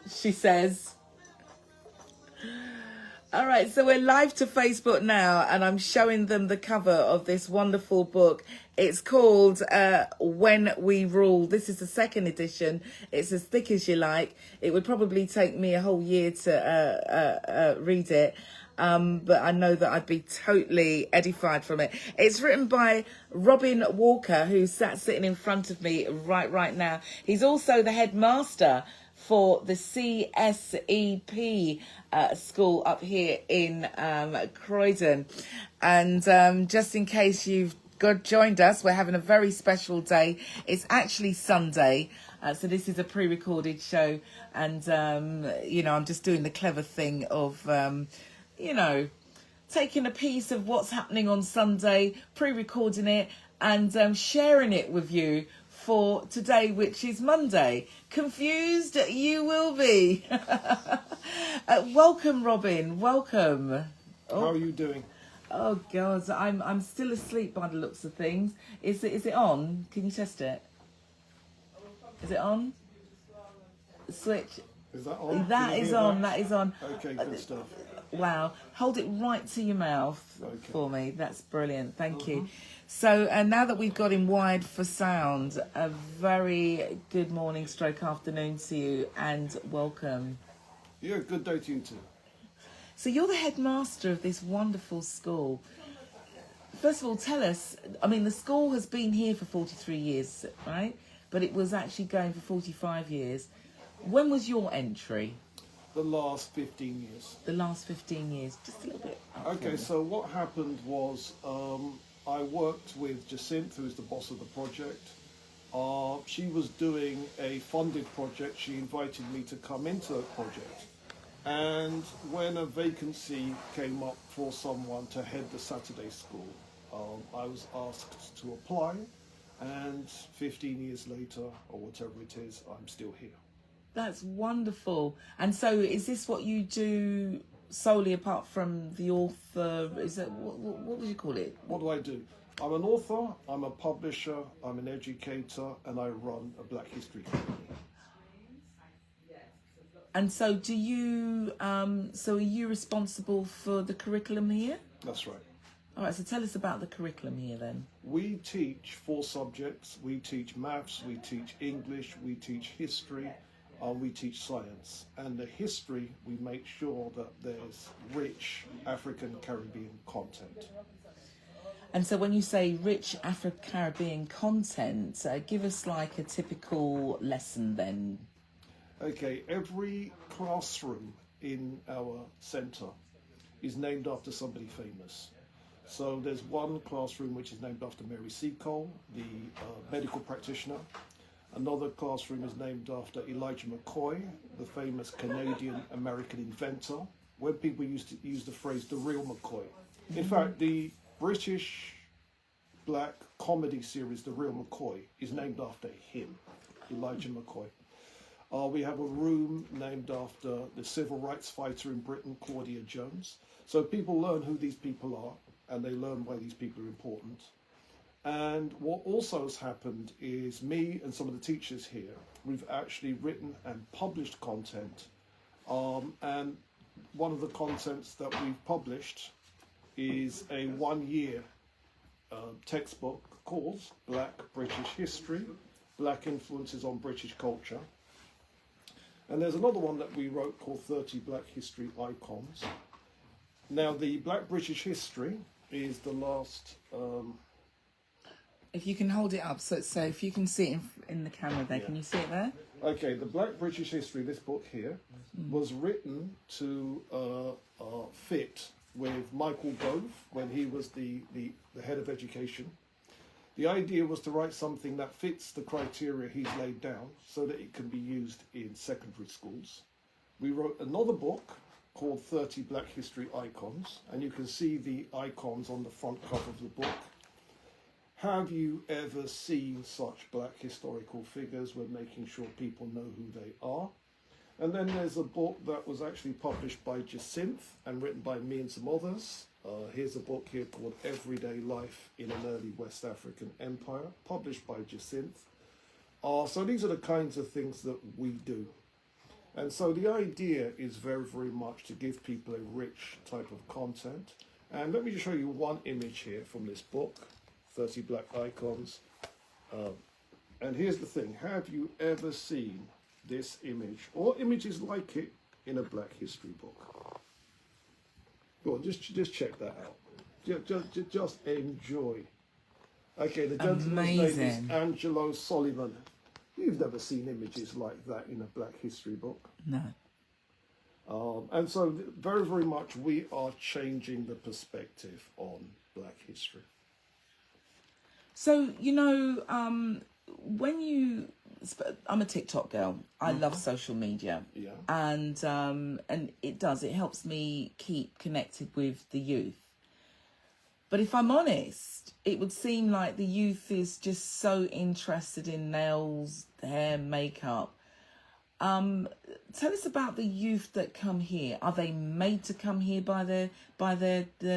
she says. All right, so we're live to Facebook now, and I'm showing them the cover of this wonderful book. It's called When We Rule. This is the second edition. It's as thick as you like. It would probably take me a whole year to read it. But I know that I'd be totally edified from it. It's written by Robin Walker, who's sitting in front of me right now. He's also the headmaster for the CSEP school up here in Croydon. And just in case you've joined us, we're having a very special day. It's actually Sunday. So this is a pre-recorded show. And, I'm just doing the clever thing of, taking a piece of what's happening on Sunday, pre-recording it and sharing it with you for today, which is Monday. Confused? You will be. Welcome, Robin. Welcome. Oh. How are you doing? Oh God, I'm still asleep by the looks of things. Is it on? Can you test it? Is it on? Switch. Is that on? That is on. That is on. Okay, good stuff. Wow. Hold it right to your mouth for me. That's brilliant. Thank you. So, and now that we've got him wired for sound, a very good morning stroke afternoon to you and welcome. Yeah, good day to you too. So you're the headmaster of this wonderful school. First of all, tell us, the school has been here for 43 years, right? But it was actually going for 45 years. When was your entry? The last 15 years. The last 15 years. Just a little bit. Okay, so what happened was I worked with Jacinth, who's the boss of the project. She was doing a funded project. She invited me to come into the project. And when a vacancy came up for someone to head the Saturday school, I was asked to apply. And 15 years later, or whatever it is, I'm still here. That's wonderful. And so is this what you do solely apart from the author? Is that what would you call it? What do I do? I'm an author, I'm a publisher, I'm an educator, and I run a Black History company. And so do you, so are you responsible for the curriculum here? That's right. All right, so tell us about the curriculum here then. We teach 4 subjects. We teach maths, we teach English, we teach history, we teach science. And the history, we make sure that there's rich African Caribbean content. And so when you say rich Afro-Caribbean content, give us like a typical lesson then. Okay, every classroom in our centre is named after somebody famous. So there's one classroom which is named after Mary Seacole, the medical practitioner. Another classroom is named after Elijah McCoy, the famous Canadian-American inventor, when people used to use the phrase the real McCoy. In fact, the British black comedy series, The Real McCoy, is named after him, Elijah McCoy. We have a room named after the civil rights fighter in Britain, Claudia Jones. So people learn who these people are, and they learn why these people are important. And what also has happened is me and some of the teachers here, we've actually written and published content. And one of the contents that we've published is a 1-year textbook called Black British History, Black Influences on British Culture. And there's another one that we wrote called 30 Black History Icons. Now, the Black British History is the last... If you can hold it up, so if you can see it in the camera there, can you see it there? Okay, the Black British History, this book here, was written to fit with Michael Gove when he was the head of education. The idea was to write something that fits the criteria he's laid down so that it can be used in secondary schools. We wrote another book called 30 Black History Icons, and you can see the icons on the front cover of the book. Have you ever seen such black historical figures? We're making sure people know who they are. And then there's a book that was actually published by Jacinth and written by me and some others. Here's a book here called Everyday Life in an Early West African Empire, published by Jacinth. So these are the kinds of things that we do. And so the idea is very, very much to give people a rich type of content. And let me just show you one image here from this book, 30 Black Icons. And here's the thing, have you ever seen this image or images like it in a Black history book? Go on, just check that out. Just enjoy. Okay, the gentleman's name is Angelo Soliman. You've never seen images like that in a Black history book. No. And so very, very much we are changing the perspective on Black history. So, when I'm a TikTok girl. I love social media. Yeah. And it helps me keep connected with the youth. But if I'm honest, it would seem like the youth is just so interested in nails, hair, makeup. Tell us about the youth that come here. Are they made to come here by their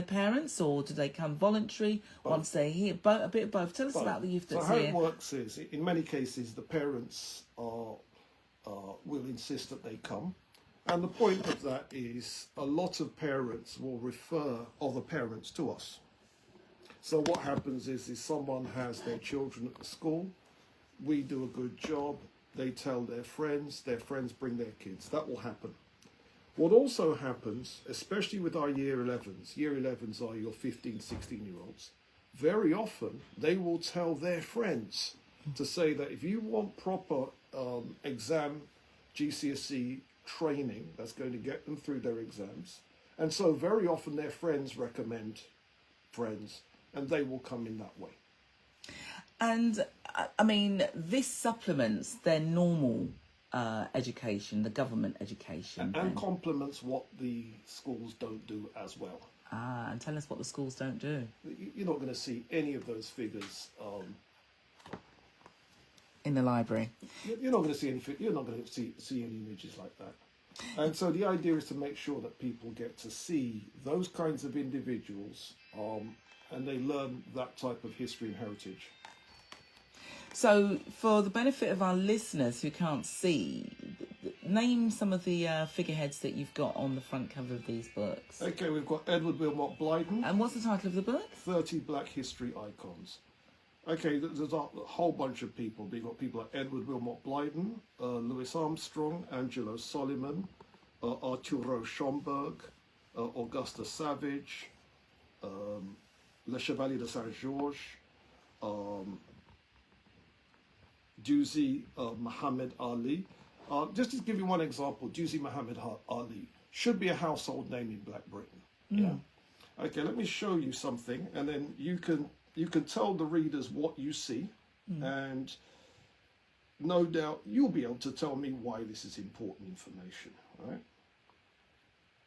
parents, or do they come voluntary once they're here? A bit of both. Tell us about the youth that's here. So how here. it works is, in many cases, the parents will insist that they come. And the point of that is a lot of parents will refer other parents to us. So what happens is someone has their children at the school, we do a good job, they tell their friends bring their kids. That will happen. What also happens, especially with our year 11s are your 15, 16-year-olds, very often they will tell their friends to say that if you want proper exam GCSE training that's going to get them through their exams, and so very often their friends recommend friends, and they will come in that way. And I mean, this supplements their normal education, the government education. And complements what the schools don't do as well. And tell us what the schools don't do. You're not going to see any of those figures in the library. You're not going to see any. You're not going to see any images like that. And so the idea is to make sure that people get to see those kinds of individuals, and they learn that type of history and heritage. So, for the benefit of our listeners who can't see, name some of the figureheads that you've got on the front cover of these books. Okay, we've got Edward Wilmot Blyden. And what's the title of the book? 30 Black History Icons. Okay, there's a whole bunch of people. You've got people like Edward Wilmot Blyden, Louis Armstrong, Angelo Soliman, Arturo Schomburg, Augusta Savage, Le Chevalier de Saint-Georges, Juzi Muhammad Ali. Just to give you one example, Juzi Muhammad Ali should be a household name in Black Britain. Yeah. Okay, let me show you something, and then you can tell the readers what you see, and no doubt you'll be able to tell me why this is important information. Right?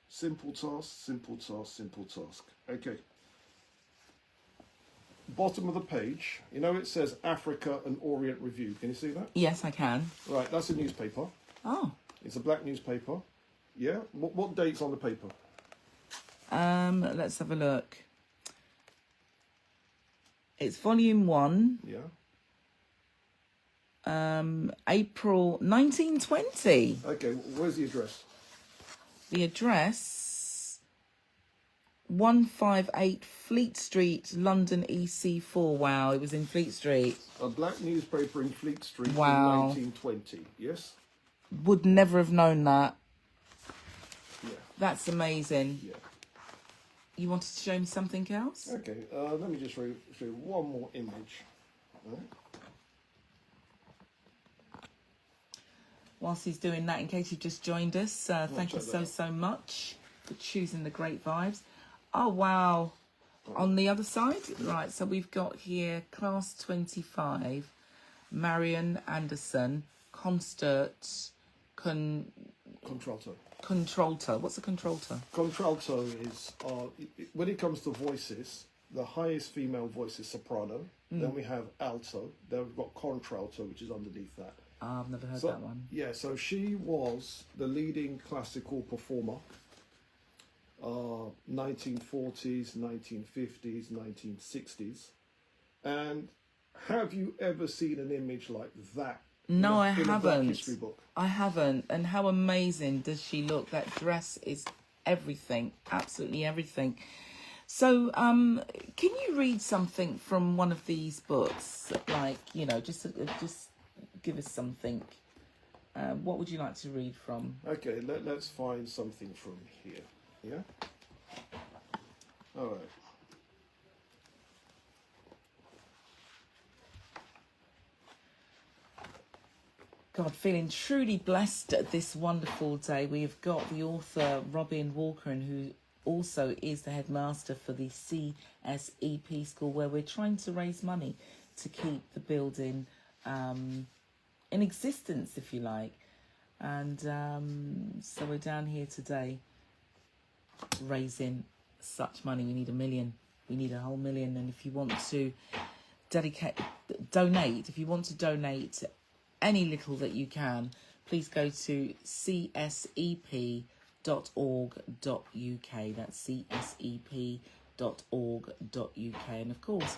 Simple task, simple task, simple task. Okay. Bottom of the page, it says Africa and Orient Review. Can you see that? Yes, I can. Right, that's a newspaper. Oh. It's a black newspaper. Yeah. What date's on the paper? Let's have a look. It's volume 1. Yeah. April 1920. Okay, where's the address? The address 158 Fleet Street, London EC4. Wow, it was in Fleet Street. A black newspaper in Fleet Street in 1920, yes? Would never have known that. Yeah. That's amazing. Yeah. You wanted to show me something else? Okay, let me just show you one more image. Right. Whilst he's doing that, in case you've just joined us, thank you so much for choosing the great vibes. Oh, wow. On the other side? Right, so we've got here Class 25, Marion Anderson, concert, Contralto. contralto. What's a contralto? Contralto is, when it comes to voices, the highest female voice is soprano. Then we have alto. Then we've got contralto, which is underneath that. I've never heard that one. Yeah, so she was the leading classical performer. 1940s, 1950s, 1960s. And have you ever seen an image like that No, I in a Black haven't. history book. I haven't. And how amazing does she look? That dress is everything, absolutely everything. So, can you read something from one of these books? Like, you know, just give us something. What would you like to read from? Okay, let's find something from here. Yeah? All right. God, feeling truly blessed at this wonderful day. We've got the author Robin Walker, and who also is the headmaster for the CSEP school, where we're trying to raise money to keep the building in existence, if you like. And so we're down here today raising such money. We need 1 million. We need a whole million. And if you want to donate, if you want to donate any little that you can, please go to csep.org.uk. That's csep.org.uk. And of course,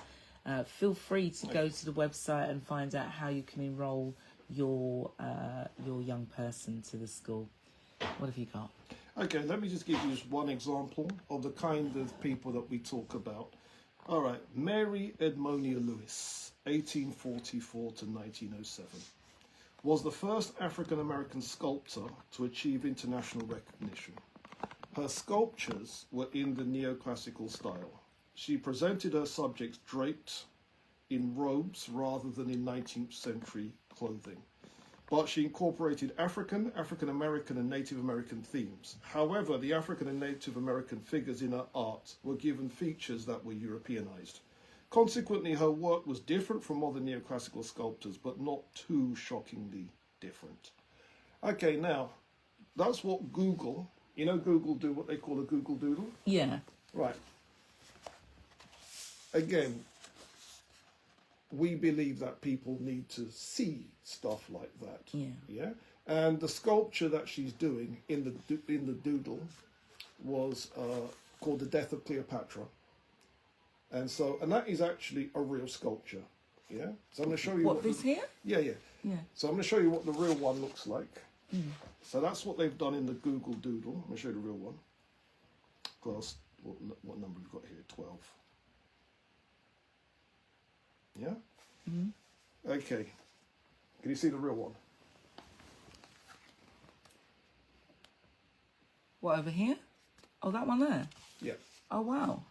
feel free to go to the website and find out how you can enrol your young person to the school. What have you got? Okay, let me just give you one example of the kind of people that we talk about. All right, Mary Edmonia Lewis, 1844 to 1907, was the first African-American sculptor to achieve international recognition. Her sculptures were in the neoclassical style. She presented her subjects draped in robes rather than in 19th century clothing. But she incorporated African, African-American and Native American themes. However, the African and Native American figures in her art were given features that were Europeanized. Consequently, her work was different from other neoclassical sculptors, but not too shockingly different. Okay, now, that's what Google, Google do what they call a Google Doodle? Yeah. Right. Again, we believe that people need to see stuff like that. Yeah. And the sculpture that she's doing in the doodle was called The Death of Cleopatra. And that is actually a real sculpture. Yeah. So I'm going to show you what this here? Yeah. So I'm going to show you what the real one looks like. So that's what they've done in the Google Doodle. I'm going to show you the real one. Class, what number we've got here? 12. Yeah? Okay. Can you see the real one? What, over here? Oh, that one there? Yeah. Oh, wow.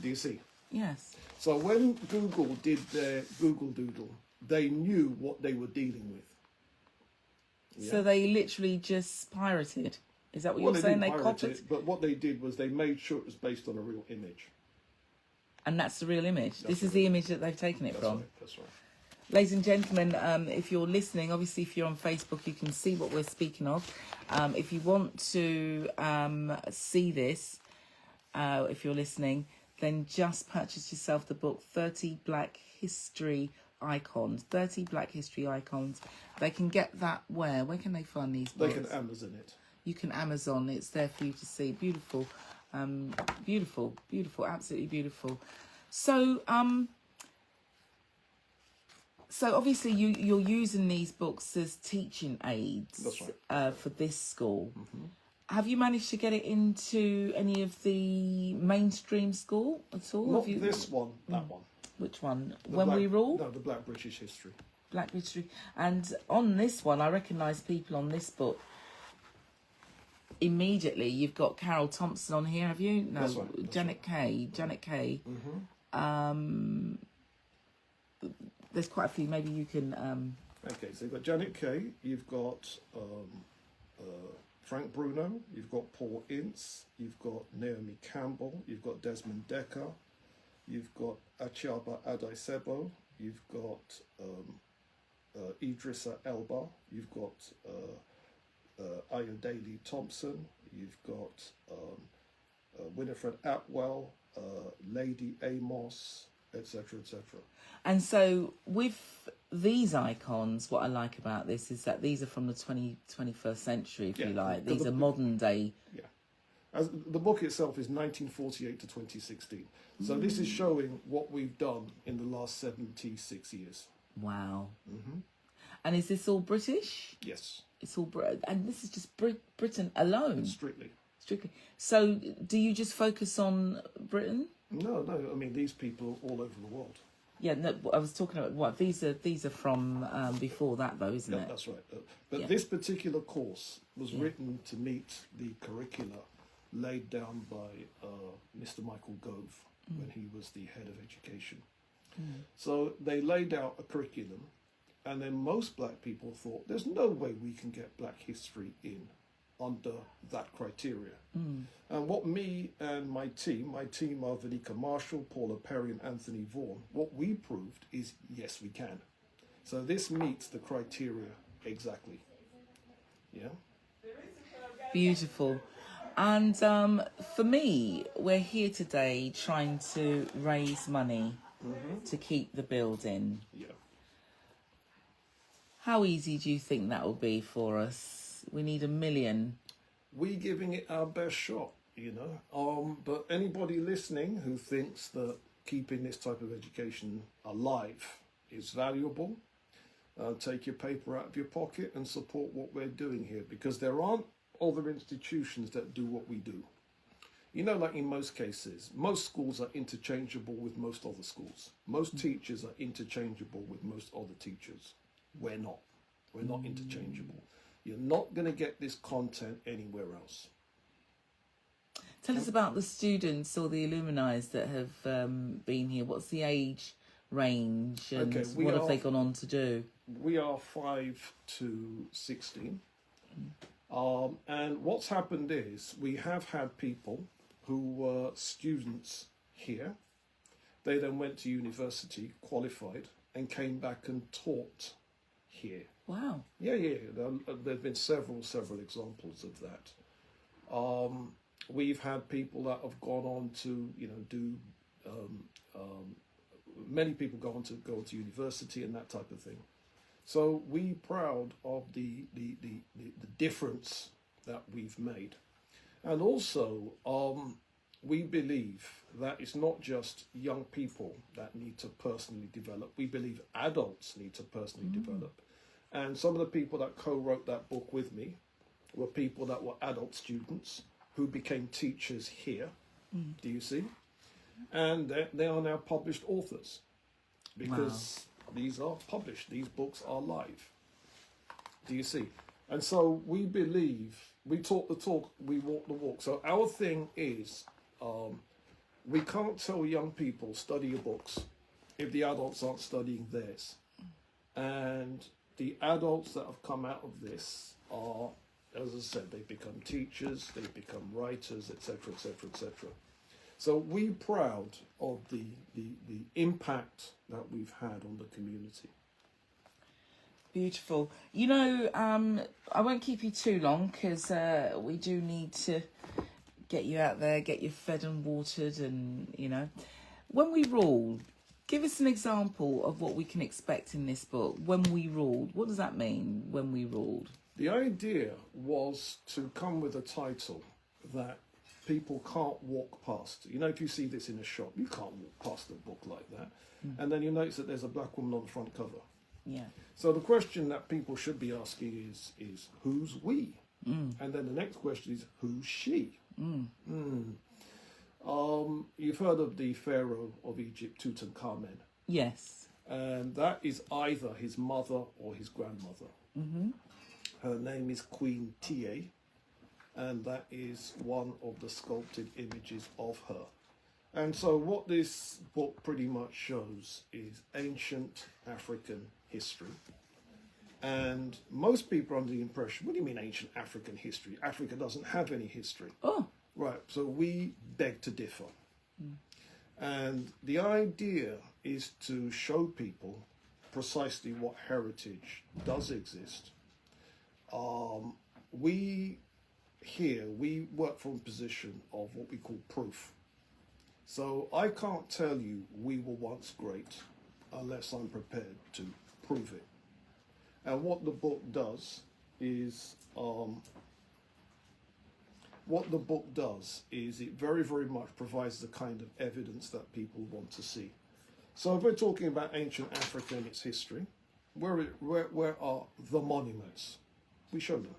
Do you see? Yes. So when Google did their Google Doodle, they knew what they were dealing with. Yeah? So they literally just pirated. Is that what you're saying? They copied it, but what they did was they made sure it was based on a real image. And that's the real image. This is the image that they've taken it from. That's right. Ladies and gentlemen, if you're listening, obviously if you're on Facebook, you can see what we're speaking of. If you want to see this, if you're listening, then just purchase yourself the book, 30 Black History Icons. 30 Black History Icons. They can get that where? Where can they find these books? They can Amazon it. You can Amazon. It's there for you to see. Beautiful. Beautiful, absolutely beautiful. So, so obviously you're using these books as teaching aids. That's right. For this school. Have you managed to get it into any of the mainstream school at all? Not this one, that one. Which one? We Rule? No, the Black British History. Black History. And on this one, I recognise people on this book. Immediately, you've got Carol Thompson on here, have you? No, that's right. Janet Kay. Janet Kay. There's quite a few. Maybe you can. Okay, so you've got Janet Kay. You've got Frank Bruno. You've got Paul Ince. You've got Naomi Campbell. You've got Desmond Decker. You've got Achiaba Adesebo. You've got Idrissa Elba. You've got Ayodele Thompson, you've got Winifred Atwell, Lady Amos, etc., etc. And so with these icons, what I like about this is that these are from the 21st century, if you like. These are modern day. Yeah. As the book itself is 1948 to 2016. So this is showing what we've done in the last 76 years. Wow. And is this all British? Yes, It's all and this is just Britain alone. strictly. Strictly. So, do you just focus on Britain? No, no. I mean, these people all over the world. Yeah, no, I was talking about what these are from before that though, isn't Yeah, it? that's right. But Yeah. this particular course was written to meet the curricula laid down by Mr. Michael Gove when he was the head of education. So they laid out a curriculum, and then most black people thought, there's no way we can get black history in under that criteria. And what me and my team are Vanika Marshall, Paula Perry, and Anthony Vaughan, what we proved is yes, we can. So this meets the criteria exactly. Yeah. Beautiful. And for me, we're here today trying to raise money to keep the building. Yeah. How easy do you think that will be for us? We need $1 million. We giving it our best shot, you know. But anybody listening who thinks that keeping this type of education alive is valuable, take your paper out of your pocket and support what we're doing here, because there aren't other institutions that do what we do. You know, like in most cases, most schools are interchangeable with most other schools. Most teachers are interchangeable with most other teachers. We're not. We're not interchangeable. You're not going to get this content anywhere else. Tell us about the students or the alumni that have been here. What's the age range and what have they gone on to do? We are 5 to 16. And what's happened is we have had people who were students here. They then went to university, qualified, and came back and taught here. Wow. Yeah. There've been several examples of that. We've had people that have gone on to, you know, do. Many people go on to university and that type of thing. So we proud of the difference that we've made, and also we believe that it's not just young people that need to personally develop. We believe adults need to personally develop. And some of the people that co-wrote that book with me were people that were adult students who became teachers here. Do you see? And they are now published authors because these are published. These books are live. Do you see? And so we believe, we talk the talk, we walk the walk. So our thing is, we can't tell young people, study your books, if the adults aren't studying theirs. And the adults that have come out of this are, as I said, they become teachers, they become writers, etc., etc., etc. So we're proud of the impact that we've had on the community. Beautiful. You know, I won't keep you too long because we do need to get you out there, get you fed and watered, and, you know. When we rule, give us an example of what we can expect in this book. When we ruled, what does that mean, when we ruled? The idea was to come with a title that people can't walk past. You know, if you see this in a shop, you can't walk past a book like that. And then you notice that there's a black woman on the front cover. Yeah. So the question that people should be asking is who's we? And then the next question is who's she? You've heard of the Pharaoh of Egypt, Tutankhamen. Yes. And that is either his mother or his grandmother. Her name is Queen Tie, and that is one of the sculpted images of her. And so what this book pretty much shows is ancient African history. And most people are under the impression, what do you mean ancient African history? Africa doesn't have any history. Oh. Right, so we beg to differ. And the idea is to show people precisely what heritage does exist. We work from a position of what we call proof. So I can't tell you we were once great unless I'm prepared to prove it. And what the book does is it very, very much provides the kind of evidence that people want to see. So if we're talking about ancient Africa and its history, where are the monuments? We show them.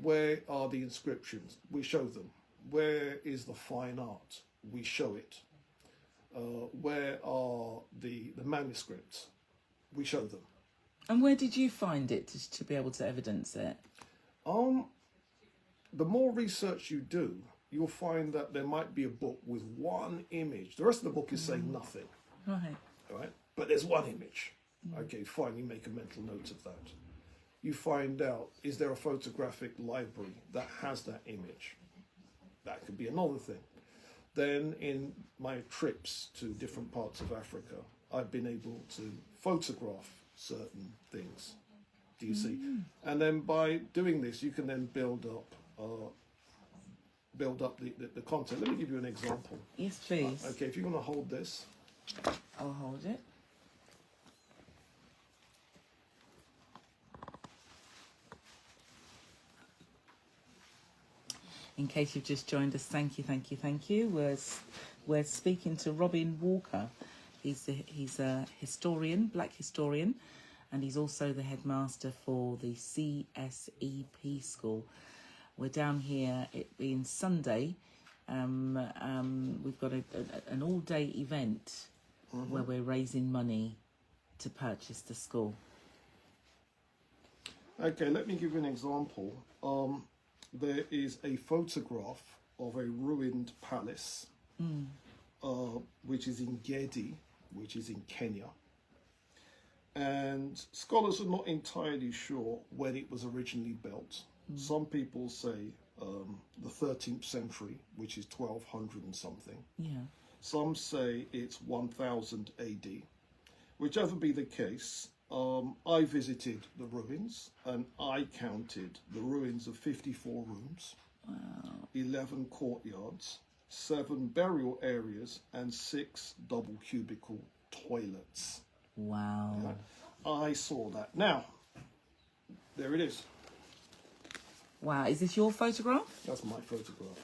Where are the inscriptions? We show them. Where is the fine art? We show it. Where are the manuscripts? We show them. And where did you find it to be able to evidence it? The more research you do, you'll find that there might be a book with one image. The rest of the book is saying nothing. Right. Right? But there's one image. Okay, fine, you make a mental note of that. You find out, is there a photographic library that has that image? That could be another thing. Then in my trips to different parts of Africa, I've been able to photograph certain things. Do you see? And then by doing this, you can then build up the content. Let me give you an example. Yes, please. Okay, if you're going to hold this. I'll hold it. In case you've just joined us, thank you, thank you, thank you. We're speaking to Robin Walker. He's a historian, black historian, and he's also the headmaster for the CSEP school. We're down here, it being Sunday. We've got an all-day event where we're raising money to purchase the school. Okay, let me give you an example. There is a photograph of a ruined palace, which is in Gedi, which is in Kenya. And scholars are not entirely sure when it was originally built. Some people say the 13th century, which is 1200 and something. Yeah. Some say it's 1000 AD. Whichever be the case, I visited the ruins and I counted the ruins of 54 rooms, 11 courtyards, 7 burial areas, and 6 double cubicle toilets. Wow. Yeah. I saw that. Now, there it is. Wow. Is this your photograph? That's my photograph.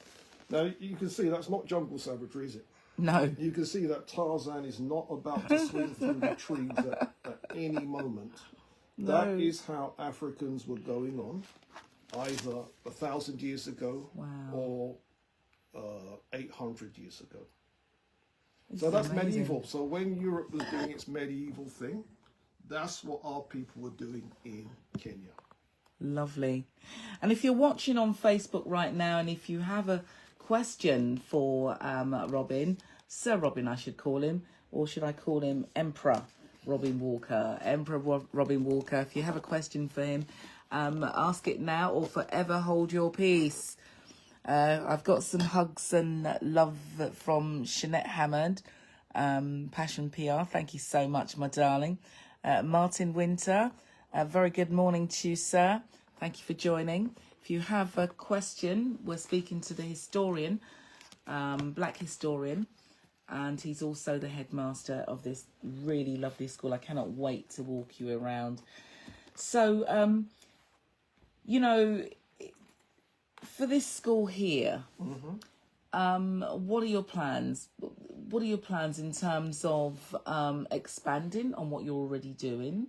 Now, you can see that's not jungle savagery, is it? No. You can see that Tarzan is not about to swing through the trees at any moment. No. That is how Africans were going on, either 1,000 years ago or 800 years ago. So that's amazing. medieval. So when Europe was doing its medieval thing, that's what our people were doing in Kenya. Lovely. And if you're watching on Facebook right now, and if you have a question for Robin, Sir Robin I should call him, or should I call him Emperor Robin Walker? Emperor Robin Walker, if you have a question for him, ask it now or forever hold your peace. I've got some hugs and love from Jeanette Hammond, Passion PR. Thank you so much, my darling. Martin Winter, very good morning to you, sir. Thank you for joining. If you have a question, we're speaking to the historian, black historian, and he's also the headmaster of this really lovely school. I cannot wait to walk you around. So, you know, for this school here, what are your plans? What are your plans in terms of expanding on what you're already doing?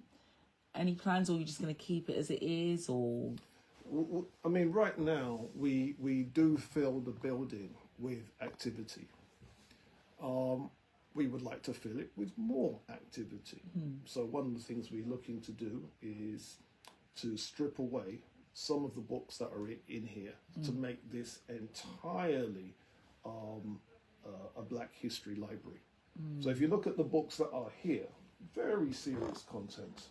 Any plans, or are you just going to keep it as it is, or? I mean, right now, we do fill the building with activity. We would like to fill it with more activity. So one of the things we're looking to do is to strip away some of the books that are in here to make this entirely a Black History library. So if you look at the books that are here, very serious content.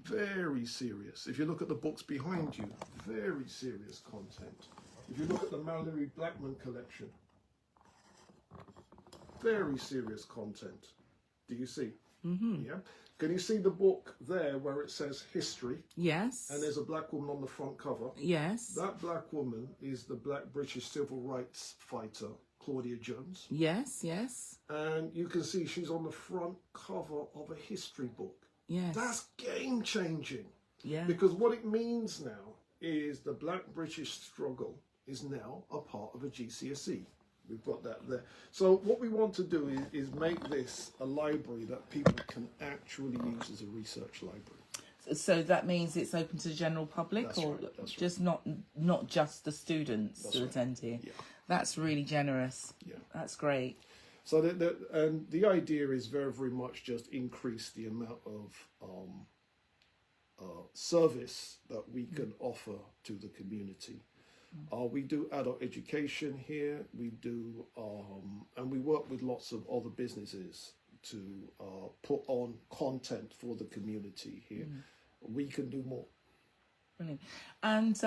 Very serious. If you look at the books behind you, very serious content. If you look at the Mallory Blackman collection, very serious content. Do you see? Yeah. Can you see the book there where it says history? Yes. And there's a black woman on the front cover. Yes. That black woman is the black British civil rights fighter, Claudia Jones. Yes, yes. And you can see she's on the front cover of a history book. Yes. That's game changing. Yeah. Because what it means now is the black British struggle is now a part of a GCSE. we've got that there. So what we want to do is make this a library that people can actually use as a research library. So that means it's open to the general public, That's or right, that's just not just the students That's who right. attend here. Yeah. That's really generous. Yeah. That's great. So the idea is very, very much just increase the amount of service that we can offer to the community. We do adult education here. We do, and we work with lots of other businesses to put on content for the community here. We can do more. Brilliant. And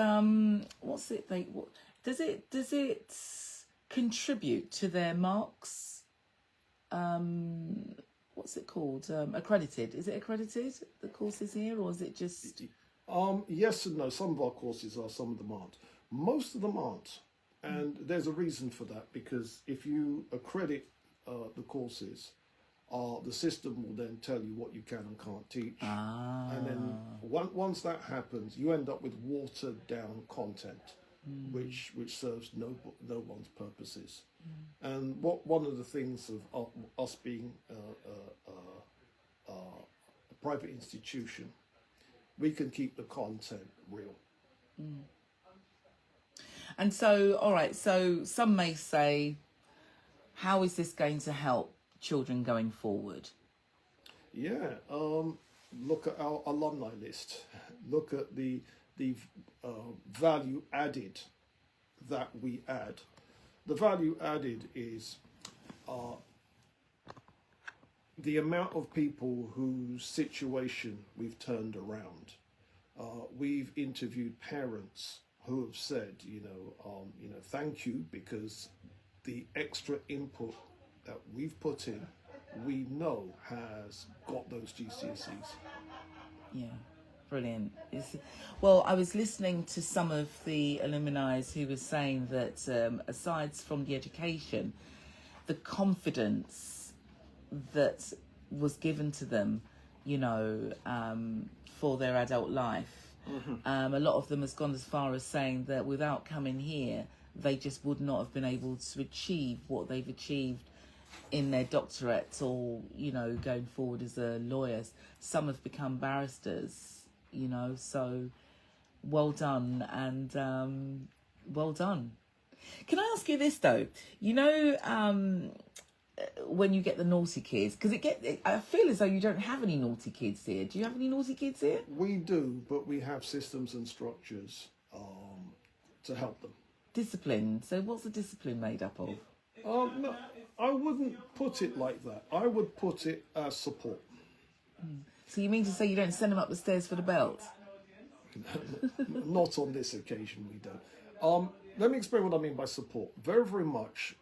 what's it? Does it contribute to their marks? What's it called? Accredited? Is it accredited, the courses here, or is it just? Yes and no. Some of our courses are, some of them aren't. Most of them aren't, and there's a reason for that, because if you accredit the courses, the system will then tell you what you can and can't teach. And then once that happens, you end up with watered down content, which serves no one's purposes. And one of the things of us being a private institution, we can keep the content real. And so, all right. So some may say, how is this going to help children going forward? Yeah, look at our alumni list. Look at the value added that we add. The value added is the amount of people whose situation we've turned around. We've interviewed parents who have said, thank you, because the extra input that we've put in, we know has got those GCSEs. Yeah, brilliant. Well, I was listening to some of the alumni who were saying that aside from the education, the confidence that was given to them, for their adult life. A lot of them has gone as far as saying that without coming here, they just would not have been able to achieve what they've achieved in their doctorates, or going forward as lawyers. Some have become barristers, so well done, and well done. Can I ask you this though? When you get the naughty kids, because I feel as though you don't have any naughty kids here. Do you have any naughty kids here? We do, but we have systems and structures to help them. Discipline. So what's the discipline made up of? No, I wouldn't put it like that. I would put it as support. So you mean to say you don't send them up the stairs for the belt? Not on this occasion, we don't. Let me explain what I mean by support. Very, very much.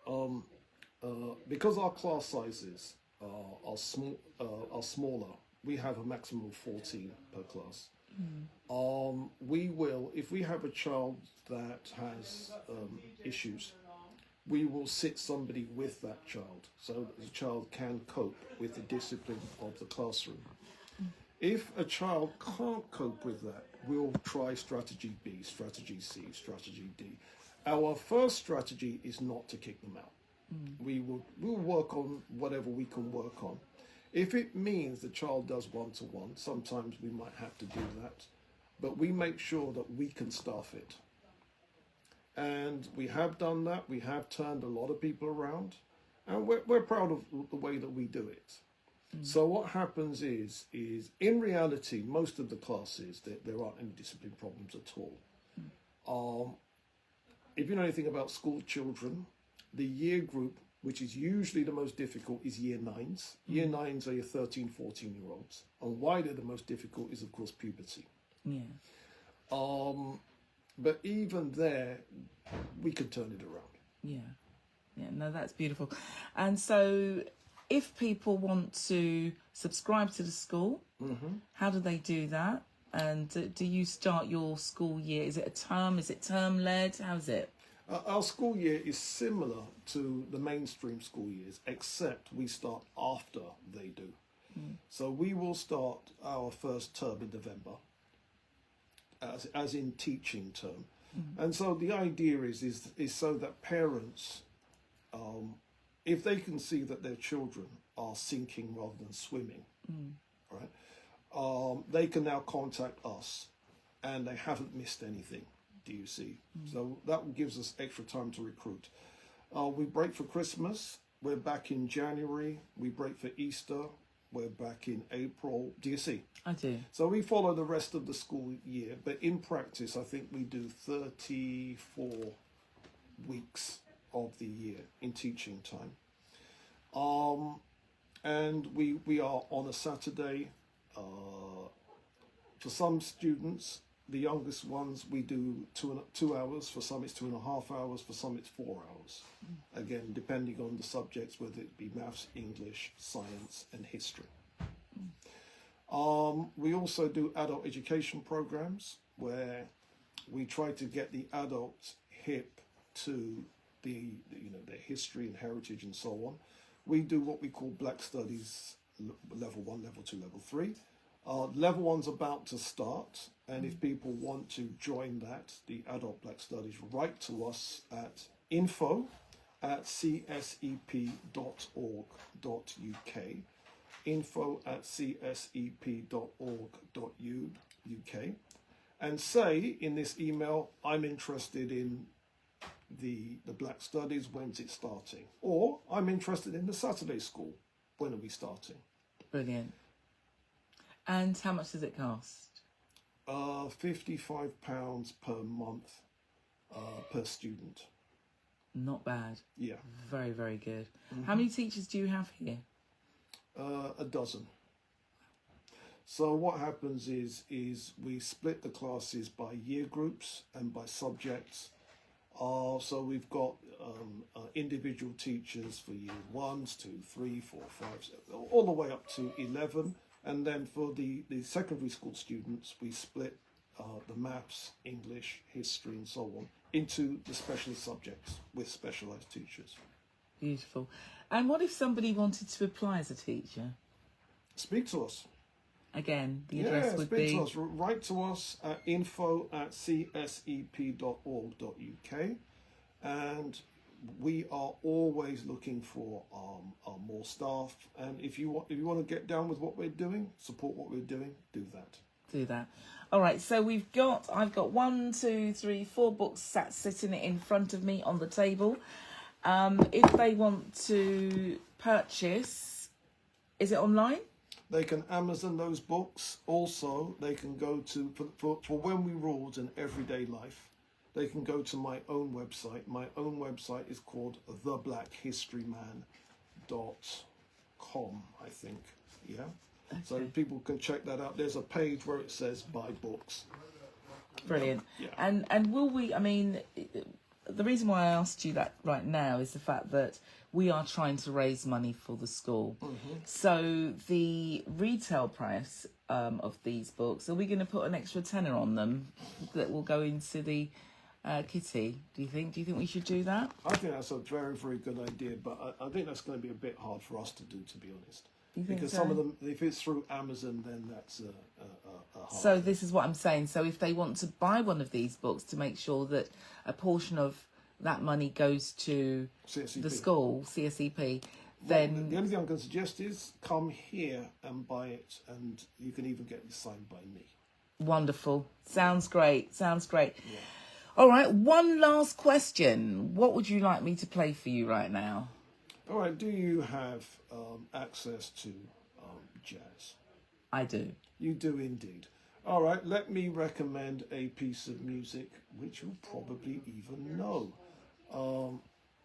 Because our class sizes are smaller, we have a maximum of 14 per class. We will, if we have a child that has issues, we will sit somebody with that child so that the child can cope with the discipline of the classroom. If a child can't cope with that, we'll try strategy B, strategy C, strategy D. Our first strategy is not to kick them out. We'll work on whatever we can work on. If it means the child does one-to-one, sometimes we might have to do that, but we make sure that we can staff it. And we have done that. We have turned a lot of people around, and we're proud of the way that we do it. So what happens is in reality, most of the classes, there aren't any discipline problems at all. If you know anything about school children, the year group, which is usually the most difficult, is year 9s. Year 9s are your 13, 14-year-olds. And why they're the most difficult is, of course, puberty. Yeah. But even there, we can turn it around. Yeah. Yeah, no, that's beautiful. And so if people want to subscribe to the school, how do they do that? And do you start your school year? Is it a term? Is it term-led? How's it? Our school year is similar to the mainstream school years, except we start after they do. So we will start our first term in November, as in teaching term. And so the idea is so that parents if they can see that their children are sinking rather than swimming, right, they can now contact us and they haven't missed anything. Do you see? So that gives us extra time to recruit. We break for Christmas. We're back in January. We break for Easter. We're back in April. Do you see? I do. So we follow the rest of the school year, but in practice, I think we do 34 weeks of the year in teaching time. And we are on a Saturday. For some students, the youngest ones, we do 2 hours. For some, it's 2.5 hours. For some, it's 4 hours. Again, depending on the subjects, whether it be maths, English, science, and history. We also do adult education programs where we try to get the adults hip to their history and heritage and so on. We do what we call Black Studies level 1, level 2, level 3. Level 1's about to start, and if people want to join that, the adult Black Studies, write to us at info@csep.org.uk, info@csep.org.uk, and say in this email, I'm interested in the Black Studies, when's it starting? Or I'm interested in the Saturday school, when are we starting? Brilliant. And how much does it cost? £55 per month per student. Not bad. Yeah. Very, very good. How many teachers do you have here? A dozen. So what happens is we split the classes by year groups and by subjects. So we've got individual teachers for year 1s, 2, 3, 4, 5, all the way up to 11. And then for the secondary school students, we split the maths, English, history, and so on into the specialist subjects with specialised teachers. Beautiful. And what if somebody wanted to apply as a teacher? Speak to us. Again, the address would be... speak to us. Write to us at info@csep.org.uk, and we are always looking for more staff. And if you want to get down with what we're doing, support what we're doing, do that. Do that. All right. So I've got 1, 2, 3, 4 books sitting in front of me on the table. If they want to purchase, is it online? They can Amazon those books. Also, they can go to, for When We Ruled and Everyday Life, they can go to my own website. My own website is called theblackhistoryman.com, I think. Yeah? Okay. So people can check that out. There's a page where it says buy books. Brilliant. Yeah. And will we, I mean, the reason why I asked you that right now is the fact that we are trying to raise money for the school. So the retail price of these books, are we going to put an extra tenner on them that will go into the kitty? Do you think we should do that? I think that's a very, very good idea, but I think that's going to be a bit hard for us to do, to be honest. You think because so? some of them, if it's through Amazon, then that's a hard. So this is what I'm saying. So if they want to buy one of these books, to make sure that a portion of that money goes to CSEP. the school, CSEP, then... The only thing I'm going to suggest is come here and buy it, and you can even get it signed by me. Wonderful. Sounds great. Sounds great. Yeah. All right, one last question. What would you like me to play for you right now? All right, do you have access to jazz? I do. You do indeed. All right, let me recommend a piece of music which you'll probably even know.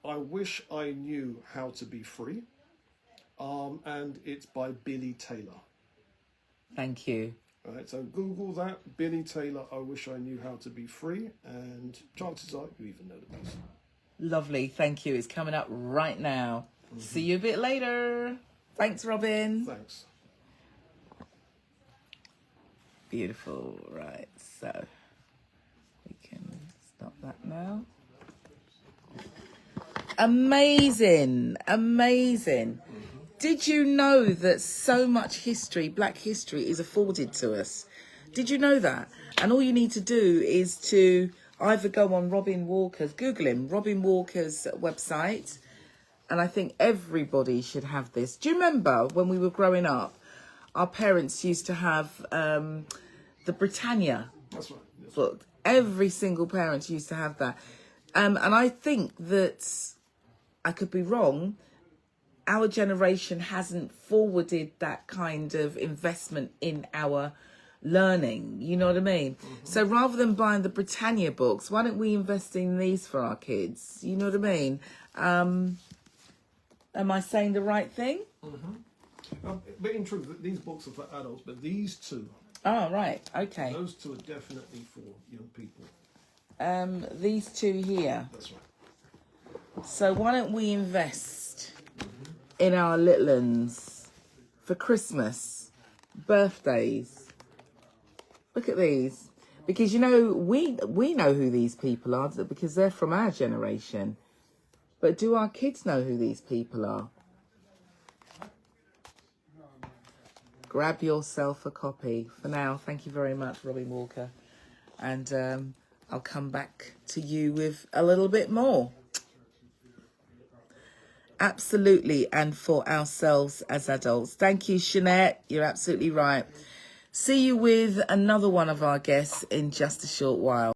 I Wish I Knew How to Be Free, and it's by Billy Taylor. Thank you. All right, so Google that, Billy Taylor, I Wish I Knew How to Be Free, and chances are you even know the piece. Lovely, thank you. It's coming up right now. See you a bit later. Thanks, Robin. Thanks. Beautiful. Right, so we can stop that now. Amazing, amazing. Did you know that so much history, Black history, is afforded to us? Did you know that? And all you need to do is to either go on Robin Walker's, Google him, Robin Walker's website, And I think everybody should have this. Do you remember when we were growing up, our parents used to have the Britannia That's right. Yes. book? Every single parent used to have that. And I think that, I could be wrong, our generation hasn't forwarded that kind of investment in our learning. You know what I mean? So rather than buying the Britannia books, why don't we invest in these for our kids? You know what I mean? Am I saying the right thing? But in truth, these books are for adults, but these two, Oh, right. Okay. those two are definitely for young people. These two here. That's right. So why don't we invest in our little uns for Christmas, birthdays? Look at these. Because, you know, we know who these people are because they're from our generation. But do our kids know who these people are? Grab yourself a copy. For now, thank you very much, Robin Walker. And I'll come back to you with a little bit more. Absolutely, and for ourselves as adults. Thank you, Jeanette. You're absolutely right. See you with another one of our guests in just a short while.